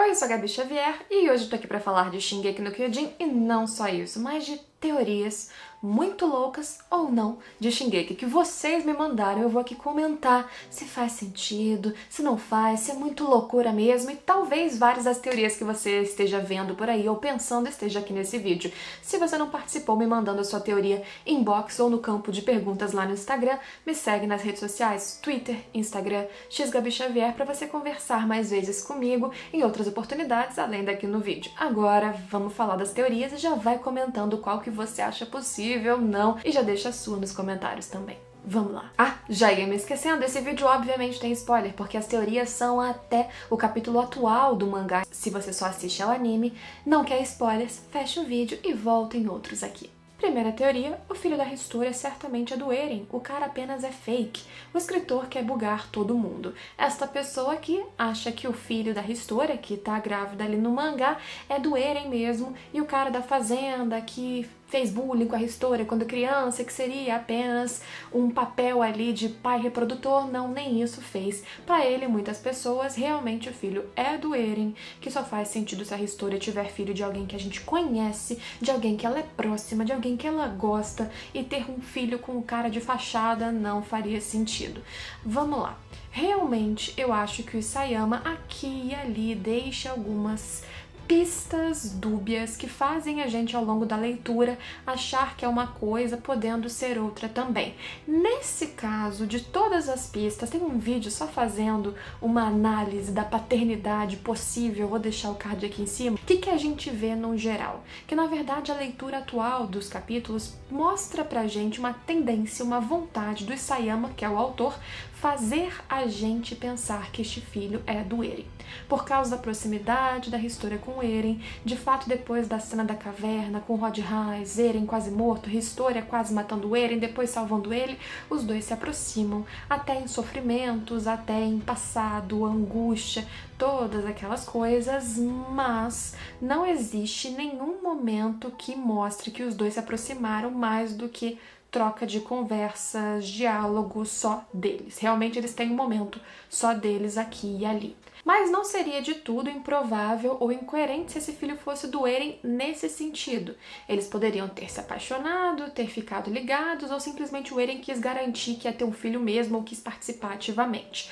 Oi, eu sou a Gabi Xavier e hoje eu tô aqui pra falar de Shingeki no Kyojin e não só isso, mas de teorias muito loucas ou não de Shingeki que vocês me mandaram. Eu vou aqui comentar se faz sentido, se não faz, se é muito loucura mesmo e talvez várias das teorias que você esteja vendo por aí ou pensando esteja aqui nesse vídeo. Se você não participou me mandando a sua teoria inbox ou no campo de perguntas lá no Instagram, me segue nas redes sociais, Twitter, Instagram, xgabixavier, para você conversar mais vezes comigo em outras oportunidades além daqui no vídeo. Agora vamos falar das teorias e já vai comentando qual que você acha possível, não, e já deixa a sua nos comentários também. Vamos lá. Ah, já ia me esquecendo, esse vídeo obviamente tem spoiler, porque as teorias são até o capítulo atual do mangá. Se você só assiste ao anime, não quer spoilers, fecha o vídeo e volta em outros aqui. Primeira teoria, o filho da Historia certamente é do Eren, o cara apenas é fake. O escritor quer bugar todo mundo. Esta pessoa aqui acha que o filho da Historia, que tá grávida ali no mangá, é do Eren mesmo, e o cara da fazenda que fez bullying com a Historia quando criança, que seria apenas um papel ali de pai reprodutor, não, nem isso fez. Pra ele, muitas pessoas, realmente o filho é do Eren, que só faz sentido se a Historia tiver filho de alguém que a gente conhece, de alguém que ela é próxima, de alguém que ela gosta, e ter um filho com cara de fachada não faria sentido. Vamos lá. Realmente, eu acho que o Isayama aqui e ali deixa algumas pistas dúbias que fazem a gente ao longo da leitura achar que é uma coisa podendo ser outra também. Nesse caso, de todas as pistas, tem um vídeo só fazendo uma análise da paternidade possível, vou deixar o card aqui em cima. O que a gente vê no geral? Que na verdade a leitura atual dos capítulos mostra pra gente uma tendência, uma vontade do Isayama, que é o autor, fazer a gente pensar que este filho é do Eren. Por causa da proximidade da Historia com o Eren, de fato depois da cena da caverna com Rod Reis, Eren quase morto, Historia quase matando o Eren, depois salvando ele, os dois se aproximam, até em sofrimentos, até em passado, angústia, todas aquelas coisas, mas não existe nenhum momento que mostre que os dois se aproximaram mais do que troca de conversas, diálogo só deles. Realmente eles têm um momento só deles aqui e ali. Mas não seria de tudo improvável ou incoerente se esse filho fosse do Eren nesse sentido. Eles poderiam ter se apaixonado, ter ficado ligados, ou simplesmente o Eren quis garantir que ia ter um filho mesmo ou quis participar ativamente.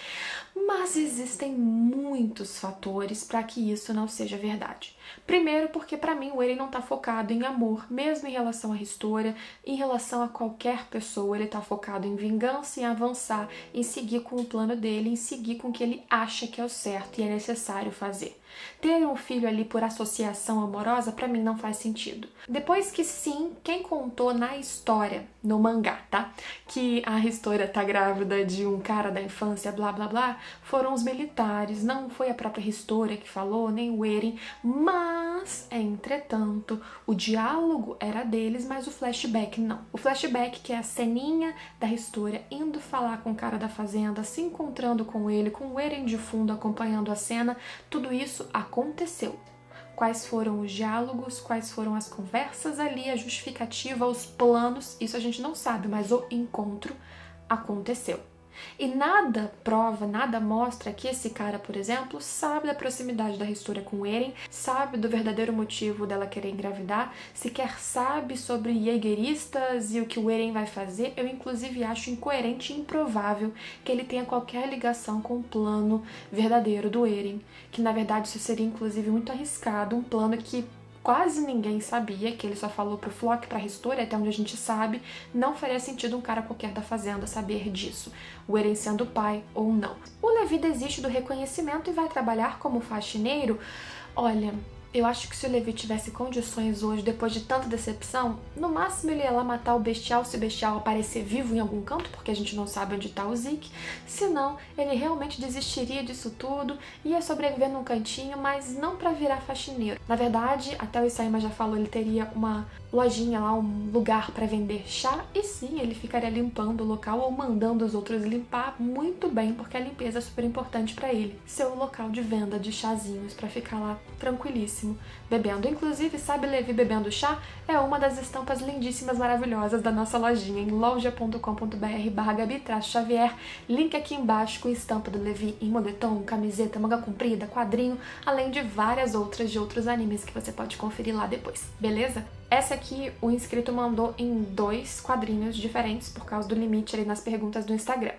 Mas existem muitos fatores para que isso não seja verdade. Primeiro, porque para mim o Eren não tá focado em amor, mesmo em relação à Historia, em relação a qualquer pessoa, ele tá focado em vingança, em avançar, em seguir com o plano dele, em seguir com o que ele acha que é o certo e é necessário fazer. Ter um filho ali por associação amorosa, pra mim, não faz sentido. Depois que sim, quem contou na história, no mangá, tá? Que a Historia tá grávida de um cara da infância, blá blá blá, foram os militares, não foi a própria Historia que falou, nem o Eren, mas, entretanto, o diálogo era deles, mas o flashback não. O flashback, que é a ceninha da Historia indo falar com o cara da fazenda, se encontrando com ele, com o Eren de fundo acompanhando a cena, tudo isso aconteceu. Quais foram os diálogos, quais foram as conversas ali, a justificativa, os planos, isso a gente não sabe, mas o encontro aconteceu. E nada prova, nada mostra que esse cara, por exemplo, sabe da proximidade da Historia com o Eren, sabe do verdadeiro motivo dela querer engravidar, sequer sabe sobre jaegeristas e o que o Eren vai fazer. Eu, inclusive, acho incoerente e improvável que ele tenha qualquer ligação com o plano verdadeiro do Eren, que, na verdade, isso seria, inclusive, muito arriscado, um plano que quase ninguém sabia, que ele só falou pro Floch, pra Historia, até onde a gente sabe, não faria sentido um cara qualquer da fazenda saber disso, o Eren sendo pai ou não. O Levi desiste do reconhecimento e vai trabalhar como faxineiro. Olha, eu acho que se o Levi tivesse condições hoje, depois de tanta decepção, no máximo ele ia lá matar o Bestial, se o Bestial aparecer vivo em algum canto, porque a gente não sabe onde tá o Zeke. Senão, ele realmente desistiria disso tudo, ia sobreviver num cantinho, mas não pra virar faxineiro. Na verdade, até o Isayama já falou, ele teria uma lojinha lá, um lugar pra vender chá, e sim, ele ficaria limpando o local ou mandando os outros limpar muito bem, porque a limpeza é super importante pra ele. Ser o local de venda de chazinhos, pra ficar lá tranquilíssimo lindíssimo bebendo. Inclusive, sabe Levi bebendo chá? É uma das estampas lindíssimas, maravilhosas da nossa lojinha em loja.com.br/Gabi-Xavier. Link aqui embaixo com estampa do Levi em moletom, camiseta, manga comprida, quadrinho, além de várias outras de outros animes que você pode conferir lá depois, beleza? Essa aqui o inscrito mandou em 2 quadrinhos diferentes por causa do limite ali nas perguntas do Instagram.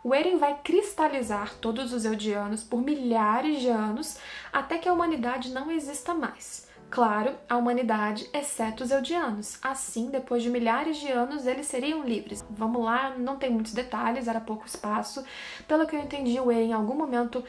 O Eren vai cristalizar todos os Eldianos por milhares de anos até que a humanidade não exista mais. Claro, a humanidade, exceto os Eldianos. Assim, depois de milhares de anos, eles seriam livres. Vamos lá, não tem muitos detalhes, era pouco espaço. Pelo que eu entendi, o Eren em algum momento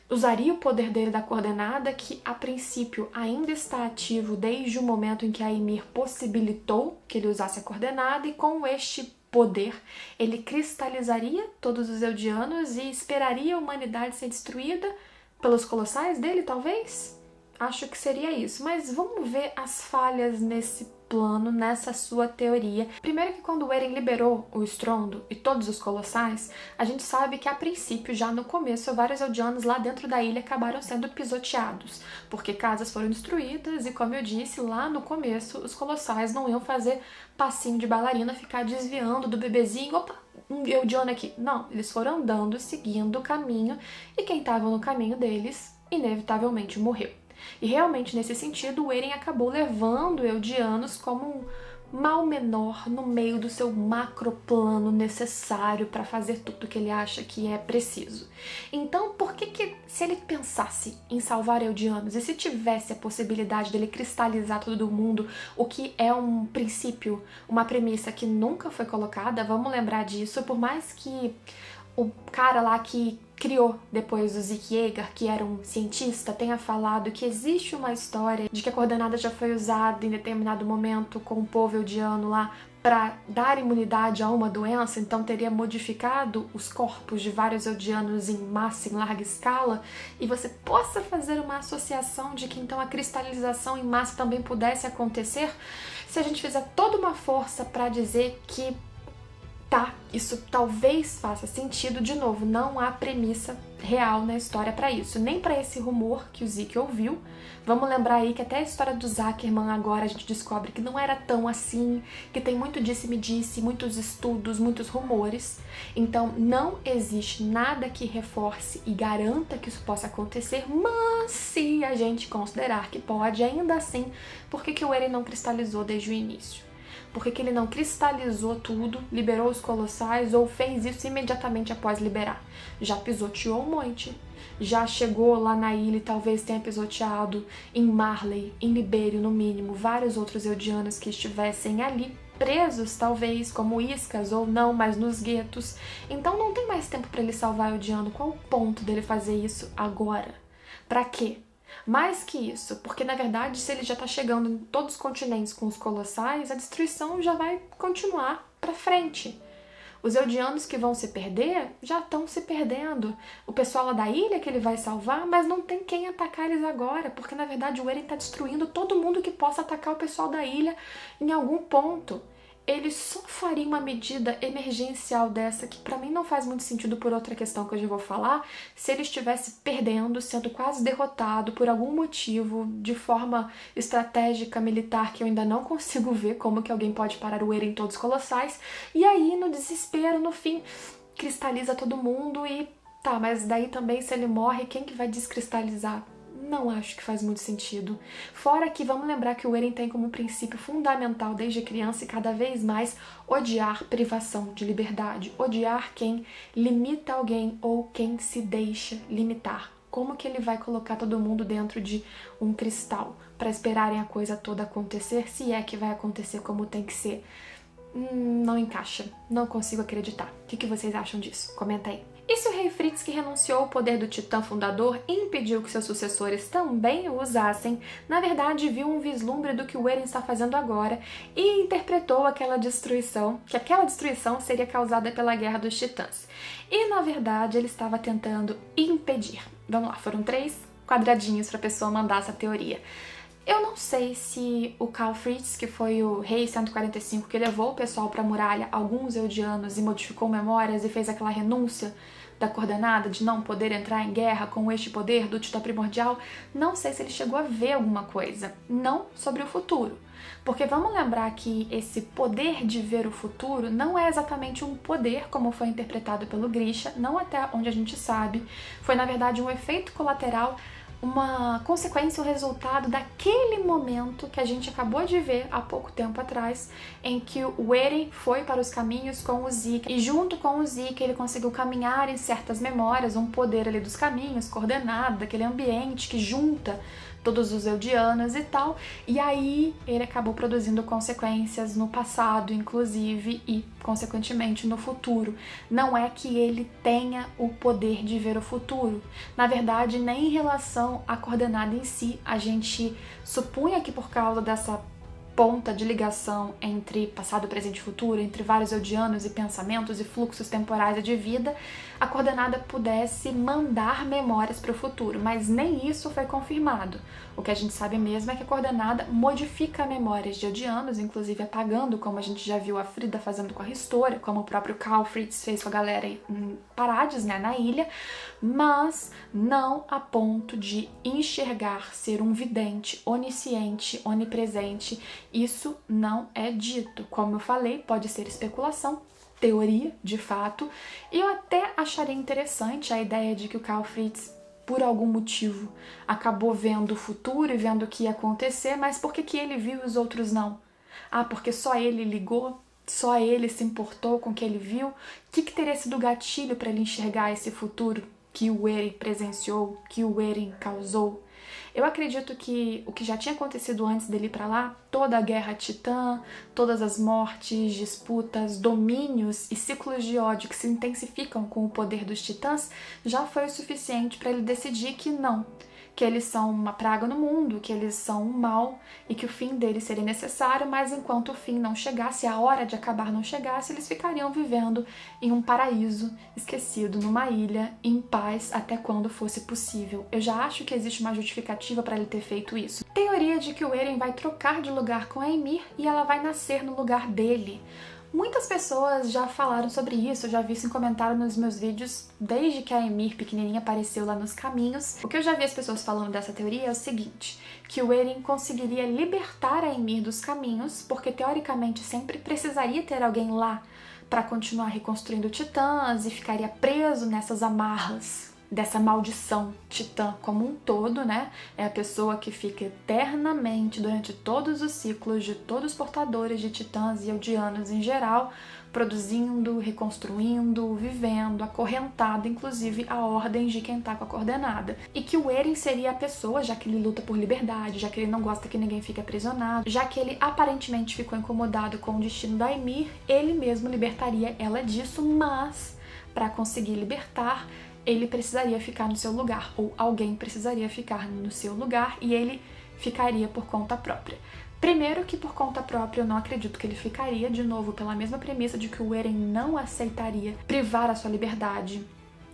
usaria o poder dele da coordenada, que a princípio ainda está ativo desde o momento em que a Ymir possibilitou que ele usasse a coordenada, e com este poder, ele cristalizaria todos os Eldianos e esperaria a humanidade ser destruída pelos colossais dele, talvez? Acho que seria isso, mas vamos ver as falhas nesse plano, nessa sua teoria. Primeiro que quando o Eren liberou o estrondo e todos os colossais, a gente sabe que a princípio, já no começo, vários Eldianos lá dentro da ilha acabaram sendo pisoteados, porque casas foram destruídas e, como eu disse, lá no começo, os colossais não iam fazer passinho de bailarina, ficar desviando do bebezinho, opa, um Eldiano aqui. Não, eles foram andando, seguindo o caminho, e quem estava no caminho deles, inevitavelmente morreu. E realmente, nesse sentido, o Eren acabou levando Eldianos como um mal menor no meio do seu macroplano necessário para fazer tudo que ele acha que é preciso. Então, por que se ele pensasse em salvar Eldianos e se tivesse a possibilidade dele cristalizar todo mundo, o que é um princípio, uma premissa que nunca foi colocada, vamos lembrar disso, por mais que o cara lá que criou depois o Zeke Yeager, que era um cientista, tenha falado que existe uma história de que a coordenada já foi usada em determinado momento com o povo eldiano lá para dar imunidade a uma doença, então teria modificado os corpos de vários eldianos em massa, em larga escala, e você possa fazer uma associação de que então a cristalização em massa também pudesse acontecer, se a gente fizer toda uma força para dizer que tá, isso talvez faça sentido. De novo, não há premissa real na história para isso, nem para esse rumor que o Zeke ouviu. Vamos lembrar aí que até a história do Zuckerman agora a gente descobre que não era tão assim, que tem muito disse-me-disse, muitos estudos, muitos rumores. Então não existe nada que reforce e garanta que isso possa acontecer, mas se a gente considerar que pode, ainda assim, por que o Eren não cristalizou desde o início? Por que ele não cristalizou tudo, liberou os colossais ou fez isso imediatamente após liberar? Já pisoteou um monte, já chegou lá na ilha e talvez tenha pisoteado em Marley, em Libério no mínimo, vários outros eldianos que estivessem ali presos, talvez, como iscas ou não, mas nos guetos. Então não tem mais tempo para ele salvar o eldiano. Qual o ponto dele fazer isso agora? Pra quê? Mais que isso, porque na verdade, se ele já tá chegando em todos os continentes com os colossais, a destruição já vai continuar pra frente. Os eldianos que vão se perder já estão se perdendo. O pessoal lá da ilha que ele vai salvar, mas não tem quem atacar eles agora, porque na verdade o Eren tá destruindo todo mundo que possa atacar o pessoal da ilha em algum ponto. Ele só faria uma medida emergencial dessa, que pra mim não faz muito sentido por outra questão que eu já vou falar, se ele estivesse perdendo, sendo quase derrotado por algum motivo, de forma estratégica, militar, que eu ainda não consigo ver como que alguém pode parar o Eren todos colossais, e aí, no desespero, no fim, cristaliza todo mundo e tá, mas daí também se ele morre, quem que vai descristalizar? Não acho que faz muito sentido. Fora que vamos lembrar que o Eren tem como princípio fundamental desde criança e cada vez mais odiar privação de liberdade, odiar quem limita alguém ou quem se deixa limitar. Como que ele vai colocar todo mundo dentro de um cristal para esperarem a coisa toda acontecer, se é que vai acontecer como tem que ser? Não encaixa, não consigo acreditar. O que vocês acham disso? Comenta aí. E se o rei Fritz, que renunciou ao poder do Titã fundador e impediu que seus sucessores também o usassem, na verdade viu um vislumbre do que o Eren está fazendo agora e interpretou que aquela destruição seria causada pela Guerra dos Titãs. E na verdade ele estava tentando impedir. Vamos lá, foram 3 quadradinhos para a pessoa mandar essa teoria. Eu não sei se o Karl Fritz, que foi o rei 145 que levou o pessoal para a muralha, alguns eldianos, e modificou memórias e fez aquela renúncia da coordenada, de não poder entrar em guerra com este poder do Titã Primordial, não sei se ele chegou a ver alguma coisa, não sobre o futuro. Porque vamos lembrar que esse poder de ver o futuro não é exatamente um poder como foi interpretado pelo Grisha, não até onde a gente sabe. Foi na verdade um efeito colateral, uma consequência, um resultado daquele momento que a gente acabou de ver há pouco tempo atrás, em que o Eren foi para os caminhos com o Zeke, e junto com o Zeke ele conseguiu caminhar em certas memórias, um poder ali dos caminhos, coordenado, daquele ambiente que junta todos os Eldianos e tal, e aí ele acabou produzindo consequências no passado, inclusive, e consequentemente no futuro. Não é que ele tenha o poder de ver o futuro. Na verdade, nem em relação à coordenada em si, a gente supunha que por causa dessa ponta de ligação entre passado, presente e futuro, entre vários Eldianos e pensamentos e fluxos temporais de vida, a coordenada pudesse mandar memórias para o futuro, mas nem isso foi confirmado. O que a gente sabe mesmo é que a coordenada modifica memórias de Eldianos, inclusive apagando, como a gente já viu a Frida fazendo com a Ristora, como o próprio Karl Fritz fez com a galera em Parades, né, na ilha, mas não a ponto de enxergar, ser um vidente, onisciente, onipresente. Isso não é dito. Como eu falei, pode ser especulação, teoria, de fato, e eu até acharia interessante a ideia de que o Karl Fritz, por algum motivo, acabou vendo o futuro e vendo o que ia acontecer, mas por que ele viu e os outros não? Ah, porque só ele ligou? Só ele se importou com o que ele viu? O que teria sido o gatilho para ele enxergar esse futuro que o Eren presenciou, que o Eren causou? Eu acredito que o que já tinha acontecido antes dele ir pra lá, toda a guerra titã, todas as mortes, disputas, domínios e ciclos de ódio que se intensificam com o poder dos titãs, já foi o suficiente para ele decidir que não, que eles são uma praga no mundo, que eles são um mal e que o fim deles seria necessário, mas enquanto o fim não chegasse, a hora de acabar não chegasse, eles ficariam vivendo em um paraíso esquecido, numa ilha, em paz, até quando fosse possível. Eu já acho que existe uma justificativa para ele ter feito isso. Teoria de que o Eren vai trocar de lugar com a Ymir e ela vai nascer no lugar dele. Muitas pessoas já falaram sobre isso, eu já vi isso em comentário nos meus vídeos desde que a Ymir pequenininha apareceu lá nos caminhos. O que eu já vi as pessoas falando dessa teoria é o seguinte, que o Eren conseguiria libertar a Ymir dos caminhos, porque teoricamente sempre precisaria ter alguém lá para continuar reconstruindo titãs e ficaria preso nessas amarras dessa maldição titã como um todo, né? É a pessoa que fica eternamente, durante todos os ciclos de todos os portadores de titãs e eldianos em geral, produzindo, reconstruindo, vivendo, acorrentado, inclusive a ordem de quem tá com a coordenada. E que o Eren seria a pessoa, já que ele luta por liberdade, já que ele não gosta que ninguém fique aprisionado, já que ele aparentemente ficou incomodado com o destino da Ymir, ele mesmo libertaria ela disso, mas para conseguir libertar, ele precisaria ficar no seu lugar, ou alguém precisaria ficar no seu lugar e ele ficaria por conta própria. Primeiro que por conta própria eu não acredito que ele ficaria, de novo, pela mesma premissa de que o Eren não aceitaria privar a sua liberdade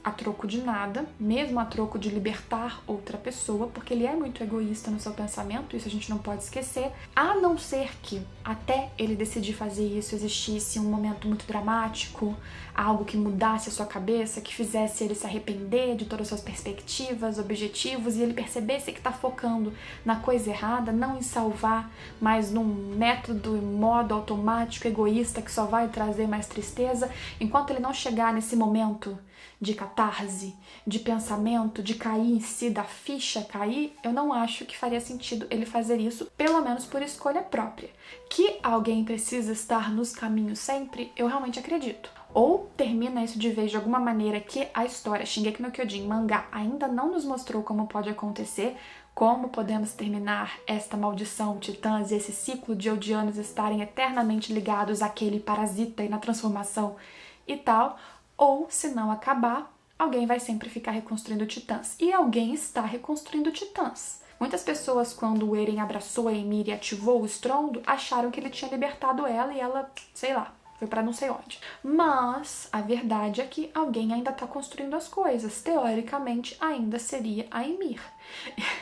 a troco de nada, mesmo a troco de libertar outra pessoa, porque ele é muito egoísta no seu pensamento, isso a gente não pode esquecer, a não ser que, até ele decidir fazer isso, existisse um momento muito dramático, algo que mudasse a sua cabeça, que fizesse ele se arrepender de todas as suas perspectivas, objetivos, e ele percebesse que tá focando na coisa errada, não em salvar, mas num método e modo automático, egoísta, que só vai trazer mais tristeza, enquanto ele não chegar nesse momento de catarse, de pensamento, de cair em si, da ficha cair, eu não acho que faria sentido ele fazer isso, pelo menos por escolha própria. Que alguém precisa estar nos caminhos sempre, eu realmente acredito. Ou termina isso de vez de alguma maneira que a história Shingeki no Kyojin, mangá, ainda não nos mostrou como pode acontecer, como podemos terminar esta maldição titãs e esse ciclo de eldianos estarem eternamente ligados àquele parasita e na transformação e tal, ou, se não acabar, alguém vai sempre ficar reconstruindo titãs. E alguém está reconstruindo titãs. Muitas pessoas, quando o Eren abraçou a Ymir e ativou o estrondo, acharam que ele tinha libertado ela e ela, sei lá, foi pra não sei onde. Mas a verdade é que alguém ainda tá construindo as coisas. Teoricamente, ainda seria a Ymir.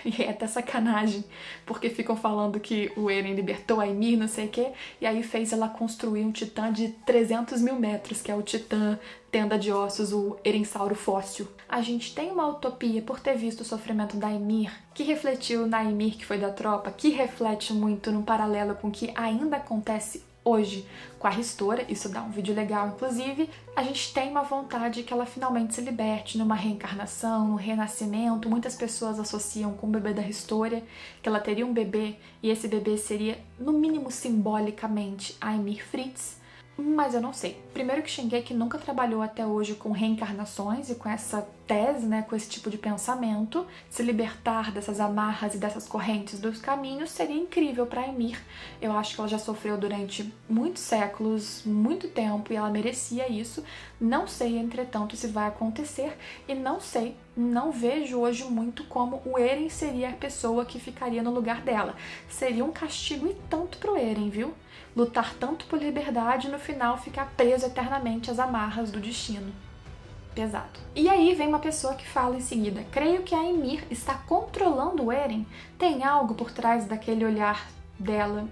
E é até sacanagem, porque ficam falando que o Eren libertou a Ymir, não sei o quê, e aí fez ela construir um titã de 300 mil metros, que é o titã tenda de ossos, o Erensauro fóssil. A gente tem uma utopia por ter visto o sofrimento da Ymir, que refletiu na Ymir que foi da tropa, que reflete muito no paralelo com o que ainda acontece hoje com a Ristora, isso dá um vídeo legal inclusive. A gente tem uma vontade que ela finalmente se liberte numa reencarnação, no renascimento. Muitas pessoas associam com o bebê da Ristora, que ela teria um bebê e esse bebê seria, no mínimo simbolicamente, a Ymir Fritz. Mas eu não sei. Primeiro que Shingeki nunca trabalhou até hoje com reencarnações e com essa tese, né, com esse tipo de pensamento. Se libertar dessas amarras e dessas correntes dos caminhos seria incrível para Ymir. Eu acho que ela já sofreu durante muitos séculos, muito tempo, e ela merecia isso. Não sei, entretanto, se vai acontecer e não sei, não vejo hoje muito como o Eren seria a pessoa que ficaria no lugar dela. Seria um castigo e tanto pro Eren, viu? Lutar tanto por liberdade e no final ficar preso eternamente às amarras do destino. Pesado. E aí vem uma pessoa que fala em seguida: creio que a Ymir está controlando o Eren. Tem algo por trás daquele olhar dela.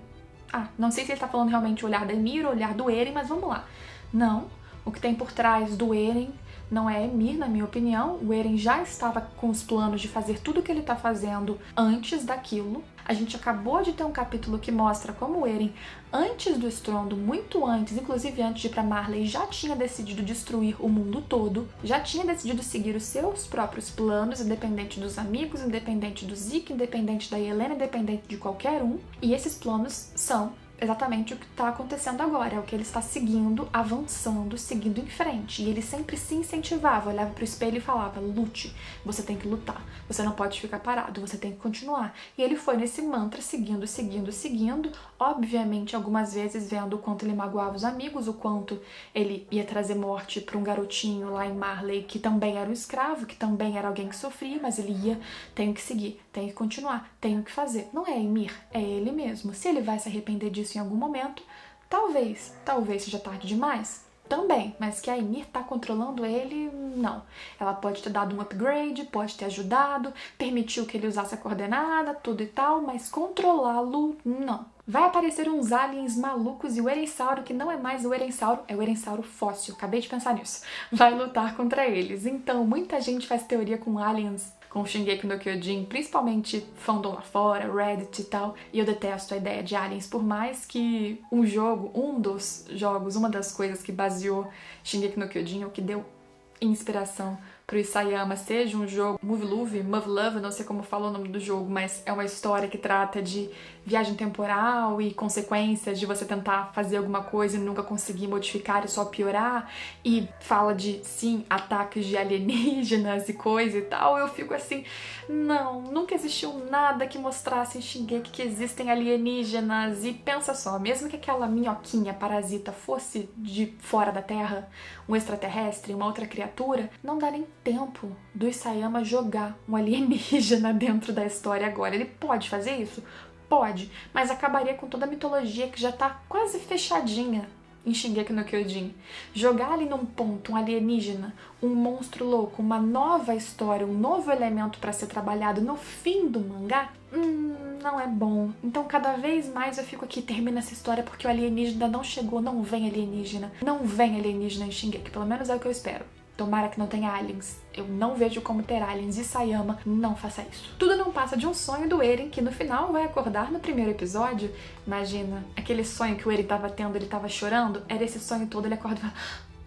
Não sei se ele está falando realmente o olhar da Ymir ou o olhar do Eren, mas vamos lá. Não, o que tem por trás do Eren não é a Ymir, na minha opinião. O Eren já estava com os planos de fazer tudo o que ele está fazendo antes daquilo. A gente acabou de ter um capítulo que mostra como o Eren, antes do estrondo, muito antes, inclusive antes de ir pra Marley, já tinha decidido destruir o mundo todo, já tinha decidido seguir os seus próprios planos, independente dos amigos, independente do Zeke, independente da Helena, independente de qualquer um. E esses planos são exatamente o que está acontecendo agora, é o que ele está seguindo, avançando, seguindo em frente. E ele sempre se incentivava, olhava para o espelho e falava: lute, você tem que lutar, você não pode ficar parado, você tem que continuar. E ele foi nesse mantra, seguindo, seguindo, seguindo, obviamente algumas vezes vendo o quanto ele magoava os amigos, o quanto ele ia trazer morte para um garotinho lá em Marley que também era um escravo, que também era alguém que sofria, mas ele ia: tenho que seguir, tenho que continuar, tenho que fazer. Não é Ymir, é ele mesmo. Se ele vai se arrepender disso em algum momento, talvez seja tarde demais, também, mas que a Ymir tá controlando ele, não. Ela pode ter dado um upgrade, pode ter ajudado, permitiu que ele usasse a coordenada, tudo e tal, mas controlá-lo, não. Vai aparecer uns aliens malucos e o Erensauro, que não é mais o Erensauro, é o Erensauro fóssil, acabei de pensar nisso, vai lutar contra eles. Então, muita gente faz teoria com aliens, com Shingeki no Kyojin, principalmente fandom lá fora, Reddit e tal, e eu detesto a ideia de aliens, por mais que um dos jogos, uma das coisas que baseou Shingeki no Kyojin, o que deu inspiração pro Isayama, seja um jogo Muv-Luv, não sei como fala o nome do jogo, mas é uma história que trata de viagem temporal e consequências de você tentar fazer alguma coisa e nunca conseguir modificar e só piorar, e fala de, sim, ataques de alienígenas e coisa e tal. Eu fico assim, não, nunca existiu nada que mostrasse em Shingeki que existem alienígenas. E pensa só, mesmo que aquela minhoquinha parasita fosse de fora da Terra, um extraterrestre, uma outra criatura, não dá nem tempo do Isayama jogar um alienígena dentro da história agora. Ele pode fazer isso? Pode, mas acabaria com toda a mitologia que já tá quase fechadinha em Shingeki no Kyojin. Jogar ali num ponto um alienígena, um monstro louco, uma nova história, um novo elemento para ser trabalhado no fim do mangá, não é bom. Então cada vez mais eu fico aqui, termina essa história porque o alienígena não chegou, não vem alienígena em Shingeki, pelo menos é o que eu espero. Tomara que não tenha aliens. Eu não vejo como ter aliens. Isayama, não faça isso. Tudo não passa de um sonho do Eren, que no final vai acordar no primeiro episódio. Imagina, aquele sonho que o Eren tava tendo, ele tava chorando. Era esse sonho todo, ele acorda e fala: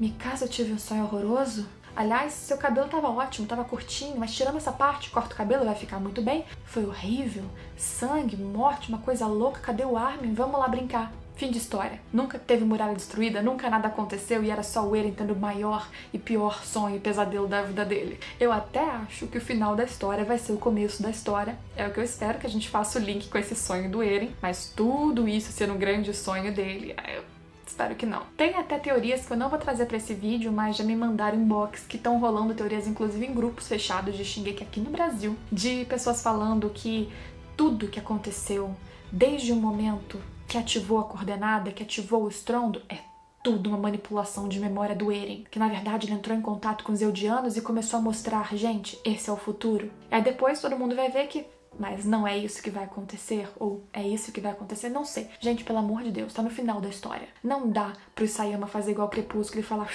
Mikasa, eu tive um sonho horroroso? Aliás, seu cabelo tava ótimo, tava curtinho, mas tirando essa parte, corta o cabelo, vai ficar muito bem. Foi horrível. Sangue, morte, uma coisa louca. Cadê o Armin? Vamos lá brincar. Fim de história. Nunca teve muralha destruída, nunca nada aconteceu e era só o Eren tendo o maior e pior sonho e pesadelo da vida dele. Eu até acho que o final da história vai ser o começo da história. É o que eu espero, que a gente faça o link com esse sonho do Eren, mas tudo isso sendo um grande sonho dele, eu espero que não. Tem até teorias que eu não vou trazer pra esse vídeo, mas já me mandaram inbox que estão rolando teorias, inclusive em grupos fechados de Shingeki aqui no Brasil, de pessoas falando que tudo que aconteceu desde o momento que ativou a coordenada, que ativou o estrondo, é tudo uma manipulação de memória do Eren, que na verdade ele entrou em contato com os Eldianos e começou a mostrar, gente, esse é o futuro. Aí depois todo mundo vai ver que, mas não é isso que vai acontecer, ou é isso que vai acontecer, não sei. Gente, pelo amor de Deus, tá no final da história. Não dá pro Isayama fazer igual o Crepúsculo e falar...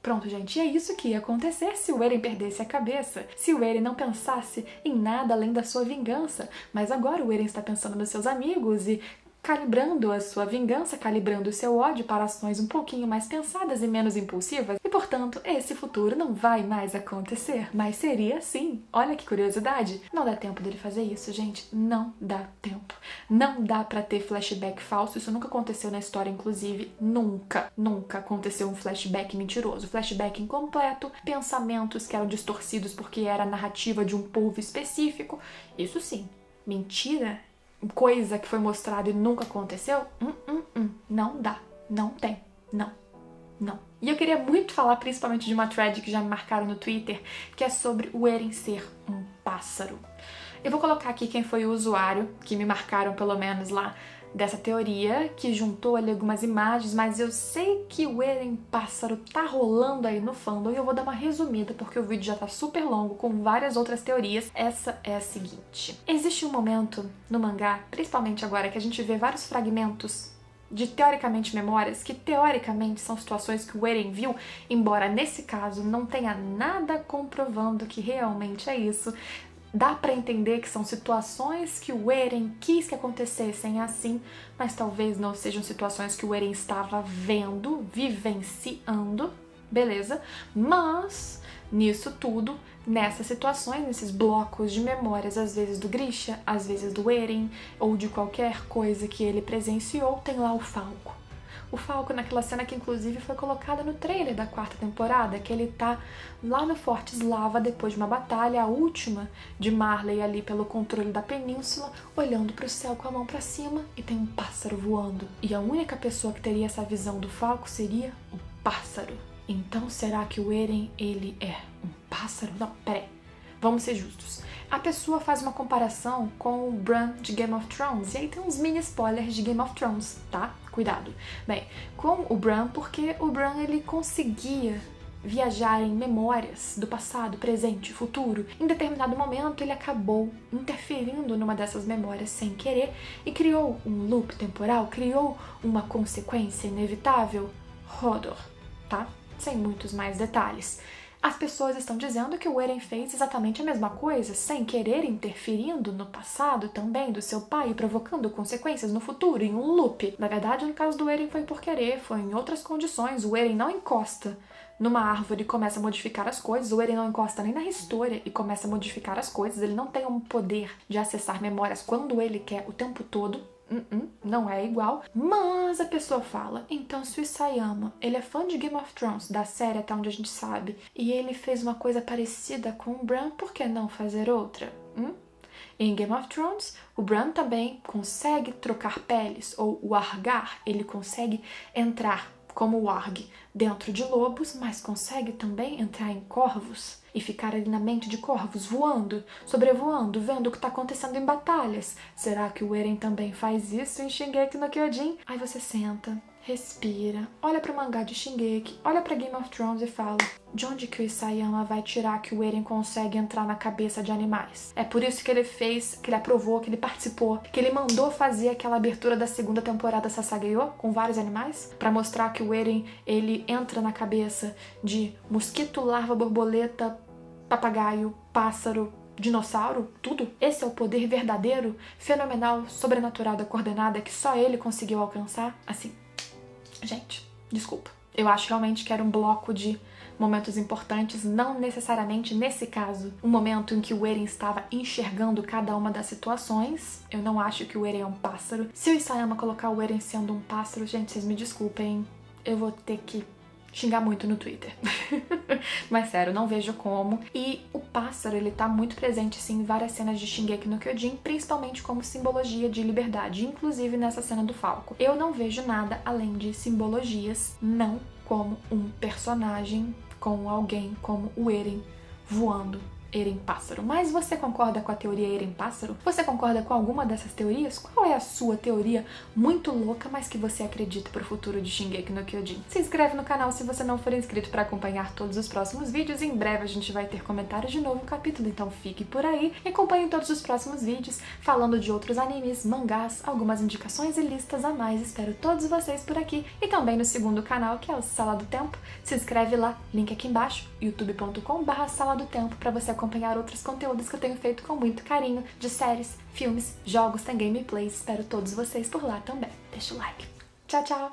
Pronto, gente, e é isso que ia acontecer se o Eren perdesse a cabeça, se o Eren não pensasse em nada além da sua vingança. Mas agora o Eren está pensando nos seus amigos e calibrando a sua vingança, calibrando o seu ódio para ações um pouquinho mais pensadas e menos impulsivas, e portanto, esse futuro não vai mais acontecer, mas seria sim. Olha que curiosidade. Não dá tempo dele fazer isso, gente, não dá tempo. Não dá pra ter flashback falso, isso nunca aconteceu na história, inclusive, nunca aconteceu um flashback mentiroso, flashback incompleto, pensamentos que eram distorcidos porque era a narrativa de um povo específico, isso sim. Mentira, coisa que foi mostrada e nunca aconteceu, não dá, não tem, não. E eu queria muito falar principalmente de uma thread que já me marcaram no Twitter, que é sobre o Eren ser um pássaro. Eu vou colocar aqui quem foi o usuário, que me marcaram pelo menos lá, dessa teoria, que juntou ali algumas imagens, mas eu sei que o Eren pássaro tá rolando aí no fandom e eu vou dar uma resumida porque o vídeo já tá super longo com várias outras teorias. Essa é a seguinte: existe um momento no mangá, principalmente agora, que a gente vê vários fragmentos de teoricamente memórias, que teoricamente são situações que o Eren viu, embora nesse caso não tenha nada comprovando que realmente é isso. Dá pra entender que são situações que o Eren quis que acontecessem assim, mas talvez não sejam situações que o Eren estava vendo, vivenciando, beleza? Mas, nisso tudo, nessas situações, nesses blocos de memórias, às vezes do Grisha, às vezes do Eren, ou de qualquer coisa que ele presenciou, tem lá o Falco. O Falco naquela cena que inclusive foi colocada no trailer da 4ª temporada, que ele tá lá no Forte Slava depois de uma batalha, a última de Marley ali pelo controle da península, olhando pro céu com a mão pra cima e tem um pássaro voando. E a única pessoa que teria essa visão do Falco seria o pássaro. Então será que o Eren, ele é um pássaro? Não, peraí. Vamos ser justos. A pessoa faz uma comparação com o Bran de Game of Thrones, e aí tem uns mini spoilers de Game of Thrones, tá? Cuidado. Bem, com o Bran, porque o Bran ele conseguia viajar em memórias do passado, presente, futuro. Em determinado momento ele acabou interferindo numa dessas memórias sem querer e criou um loop temporal, criou uma consequência inevitável. Hodor, tá? Sem muitos mais detalhes. As pessoas estão dizendo que o Eren fez exatamente a mesma coisa, sem querer, interferindo no passado também do seu pai, provocando consequências no futuro, em um loop. Na verdade, no caso do Eren foi por querer, foi em outras condições. O Eren não encosta numa árvore e começa a modificar as coisas, o Eren não encosta nem na história e começa a modificar as coisas, ele não tem um poder de acessar memórias quando ele quer o tempo todo. Não é igual, mas a pessoa fala, então se o Isayama, ele é fã de Game of Thrones, da série até onde a gente sabe, e ele fez uma coisa parecida com o Bran, por que não fazer outra? Em Game of Thrones, o Bran também consegue trocar peles, ou o Argar, ele consegue entrar como warg dentro de lobos, mas consegue também entrar em corvos e ficar ali na mente de corvos, voando, sobrevoando, vendo o que está acontecendo em batalhas. Será que o Eren também faz isso em Shingeki no Kyojin? Aí você senta, respira, olha para o mangá de Shingeki, olha para Game of Thrones e fala: de onde que o Isayama vai tirar que o Eren consegue entrar na cabeça de animais? É por isso que ele fez, que ele aprovou, que ele participou, que ele mandou fazer aquela abertura da 2ª temporada Sasageyo com vários animais, para mostrar que o Eren, ele entra na cabeça de mosquito, larva, borboleta, papagaio, pássaro, dinossauro, tudo. Esse é o poder verdadeiro, fenomenal, sobrenatural da coordenada que só ele conseguiu alcançar. Assim, gente, desculpa. Eu acho realmente que era um bloco de momentos importantes, não necessariamente, nesse caso, um momento em que o Eren estava enxergando cada uma das situações. Eu não acho que o Eren é um pássaro. Se o Isayama colocar o Eren sendo um pássaro, gente, vocês me desculpem, eu vou ter que xingar muito no Twitter. Mas sério, não vejo como. E o pássaro, ele tá muito presente, sim, em várias cenas de Shingeki no Kyojin, principalmente como simbologia de liberdade, inclusive nessa cena do Falco. Eu não vejo nada além de simbologias, não como um personagem, com alguém como o Eren voando Eren-pássaro. Mas você concorda com a teoria Eren-pássaro? Você concorda com alguma dessas teorias? Qual é a sua teoria muito louca, mas que você acredita pro futuro de Shingeki no Kyojin? Se inscreve no canal se você não for inscrito para acompanhar todos os próximos vídeos. Em breve a gente vai ter comentários de novo capítulo, então fique por aí e acompanhe todos os próximos vídeos falando de outros animes, mangás, algumas indicações e listas a mais. Espero todos vocês por aqui e também no segundo canal, que é o Sala do Tempo. Se inscreve lá, link aqui embaixo, youtube.com/Sala do Tempo, para você acompanhar outros conteúdos que eu tenho feito com muito carinho, de séries, filmes, jogos, tem gameplays. Espero todos vocês por lá também. Deixa o like. Tchau, tchau!